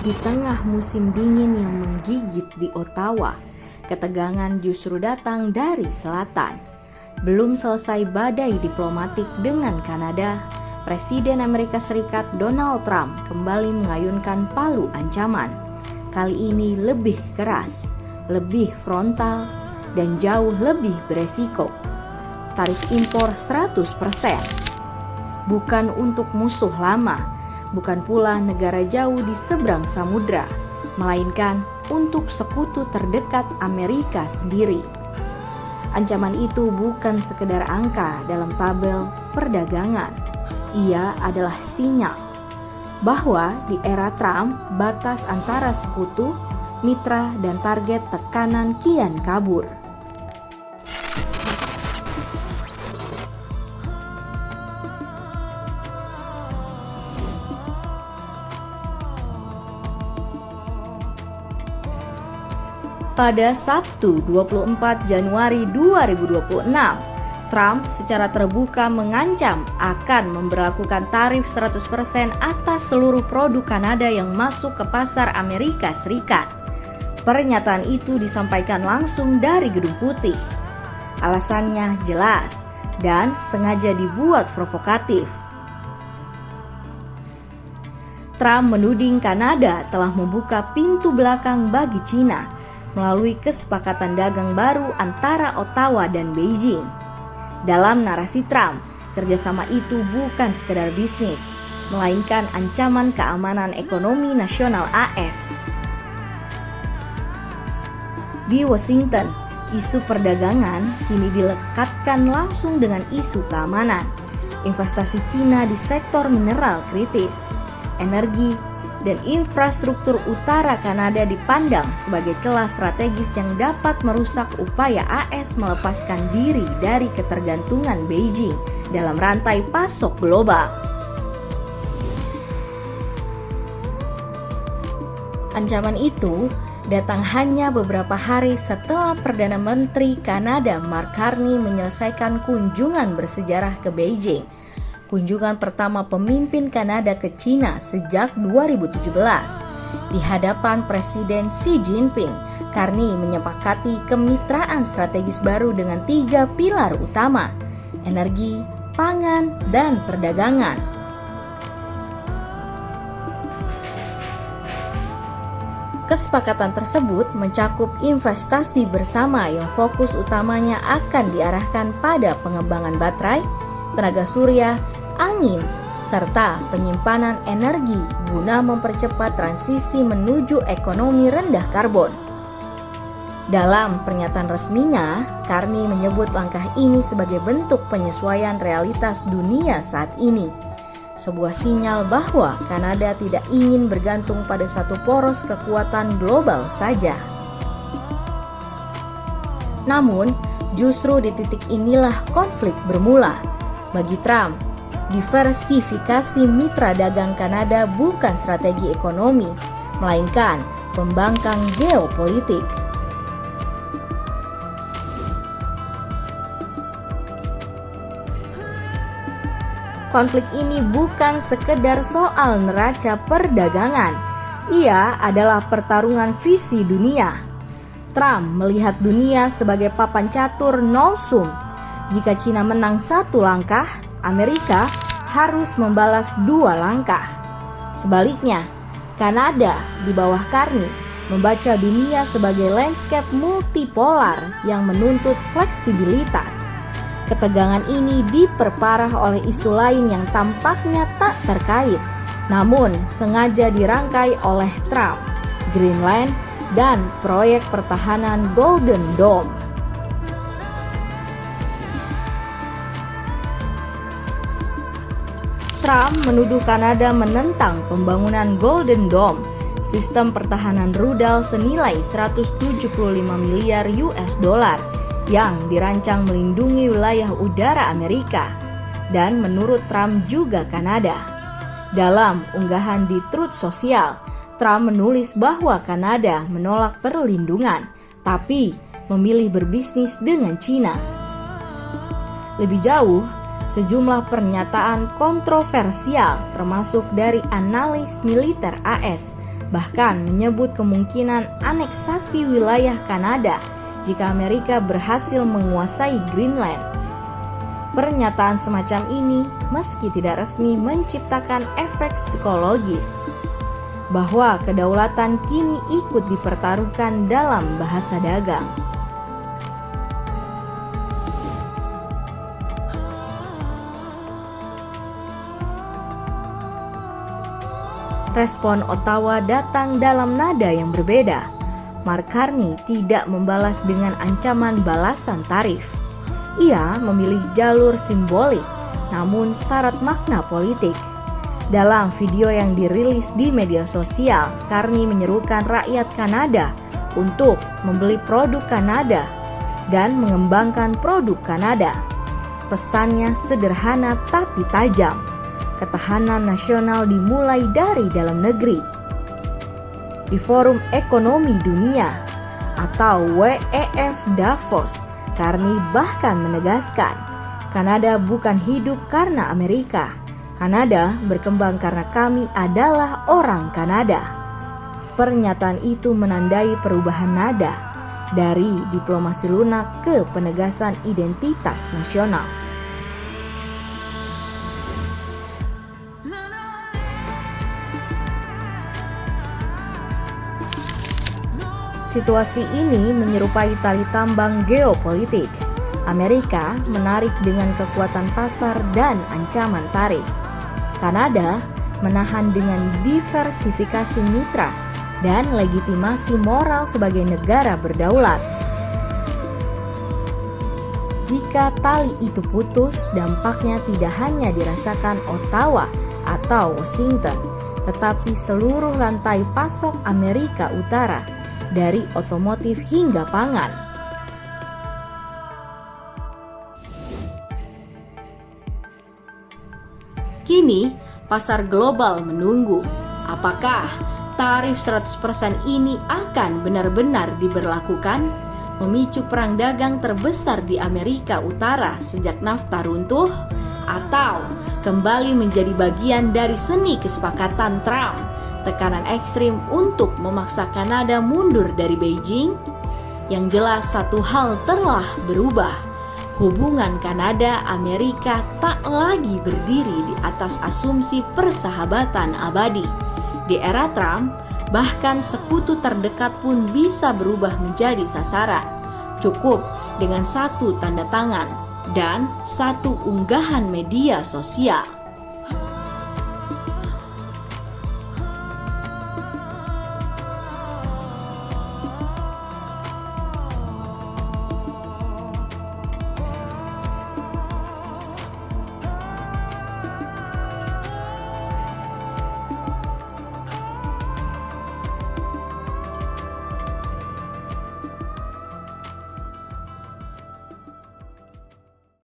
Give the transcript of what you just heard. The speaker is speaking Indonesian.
Di tengah musim dingin yang menggigit di Ottawa, ketegangan justru datang dari selatan. Belum selesai badai diplomatik dengan Kanada, Presiden Amerika Serikat Donald Trump kembali mengayunkan palu ancaman. Kali ini lebih keras, lebih frontal, dan jauh lebih beresiko. Tarif impor 100%. Bukan untuk musuh lama, bukan pula negara jauh di seberang samudra, melainkan untuk sekutu terdekat Amerika sendiri. Ancaman itu bukan sekedar angka dalam tabel perdagangan. Ia adalah sinyal bahwa di era Trump, batas antara sekutu, mitra, dan target tekanan kian kabur. Pada Sabtu 24 Januari 2026, Trump secara terbuka mengancam akan memberlakukan tarif 100% atas seluruh produk Kanada yang masuk ke pasar Amerika Serikat. Pernyataan itu disampaikan langsung dari Gedung Putih. Alasannya jelas dan sengaja dibuat provokatif. Trump menuding Kanada telah membuka pintu belakang bagi Cina melalui kesepakatan dagang baru antara Ottawa dan Beijing. Dalam narasi Trump, kerjasama itu bukan sekedar bisnis, melainkan ancaman keamanan ekonomi nasional AS. Di Washington, isu perdagangan kini dilekatkan langsung dengan isu keamanan. Investasi Cina di sektor mineral kritis, energi, dan infrastruktur utara Kanada dipandang sebagai celah strategis yang dapat merusak upaya AS melepaskan diri dari ketergantungan Beijing dalam rantai pasok global. Ancaman itu datang hanya beberapa hari setelah Perdana Menteri Kanada Mark Carney menyelesaikan kunjungan bersejarah ke Beijing. Kunjungan pertama pemimpin Kanada ke Cina sejak 2017. Di hadapan Presiden Xi Jinping, Carney menyepakati kemitraan strategis baru dengan 3 pilar utama: energi, pangan, dan perdagangan. Kesepakatan tersebut mencakup investasi bersama yang fokus utamanya akan diarahkan pada pengembangan baterai, tenaga surya, angin, serta penyimpanan energi guna mempercepat transisi menuju ekonomi rendah karbon. Dalam pernyataan resminya, Carney menyebut langkah ini sebagai bentuk penyesuaian realitas dunia saat ini. Sebuah sinyal bahwa Kanada tidak ingin bergantung pada satu poros kekuatan global saja. Namun, justru di titik inilah konflik bermula. Bagi Trump, diversifikasi mitra dagang Kanada bukan strategi ekonomi, melainkan pembangkang geopolitik. Konflik ini bukan sekedar soal neraca perdagangan, ia adalah pertarungan visi dunia. Trump melihat dunia sebagai papan catur nol sum. Jika Cina menang 1 langkah, Amerika harus membalas 2 langkah. Sebaliknya, Kanada di bawah Carney membaca dunia sebagai landscape multipolar yang menuntut fleksibilitas. Ketegangan ini diperparah oleh isu lain yang tampaknya tak terkait, namun sengaja dirangkai oleh Trump, Greenland, dan proyek pertahanan Golden Dome. Trump menuduh Kanada menentang pembangunan Golden Dome, sistem pertahanan rudal senilai 175 miliar US dollar yang dirancang melindungi wilayah udara Amerika, dan menurut Trump juga Kanada. Dalam unggahan di Truth Social, Trump menulis bahwa Kanada menolak perlindungan, tapi memilih berbisnis dengan Cina. Lebih jauh, sejumlah pernyataan kontroversial termasuk dari analis militer AS bahkan menyebut kemungkinan aneksasi wilayah Kanada jika Amerika berhasil menguasai Greenland. Pernyataan semacam ini meski tidak resmi menciptakan efek psikologis bahwa kedaulatan kini ikut dipertaruhkan dalam bahasa dagang. Respon Ottawa datang dalam nada yang berbeda. Mark Carney tidak membalas dengan ancaman balasan tarif. Ia memilih jalur simbolik, namun syarat makna politik. Dalam video yang dirilis di media sosial, Carney menyerukan rakyat Kanada untuk membeli produk Kanada dan mengembangkan produk Kanada. Pesannya sederhana tapi tajam. Ketahanan nasional dimulai dari dalam negeri. Di Forum Ekonomi Dunia atau WEF Davos, Carney bahkan menegaskan, Kanada bukan hidup karena Amerika. Kanada berkembang karena kami adalah orang Kanada. Pernyataan itu menandai perubahan nada dari diplomasi lunak ke penegasan identitas nasional. Situasi ini menyerupai tali tambang geopolitik. Amerika menarik dengan kekuatan pasar dan ancaman tarif. Kanada menahan dengan diversifikasi mitra dan legitimasi moral sebagai negara berdaulat. Jika tali itu putus, dampaknya tidak hanya dirasakan Ottawa atau Washington, tetapi seluruh rantai pasok Amerika Utara, dari otomotif hingga pangan. Kini, pasar global menunggu apakah tarif 100% ini akan benar-benar diberlakukan, memicu perang dagang terbesar di Amerika Utara sejak NAFTA runtuh, atau kembali menjadi bagian dari seni kesepakatan Trump, tekanan ekstrim untuk memaksa Kanada mundur dari Beijing. Yang jelas satu hal telah berubah. Hubungan Kanada-Amerika tak lagi berdiri di atas asumsi persahabatan abadi. Di era Trump, bahkan sekutu terdekat pun bisa berubah menjadi sasaran. Cukup dengan satu tanda tangan dan satu unggahan media sosial.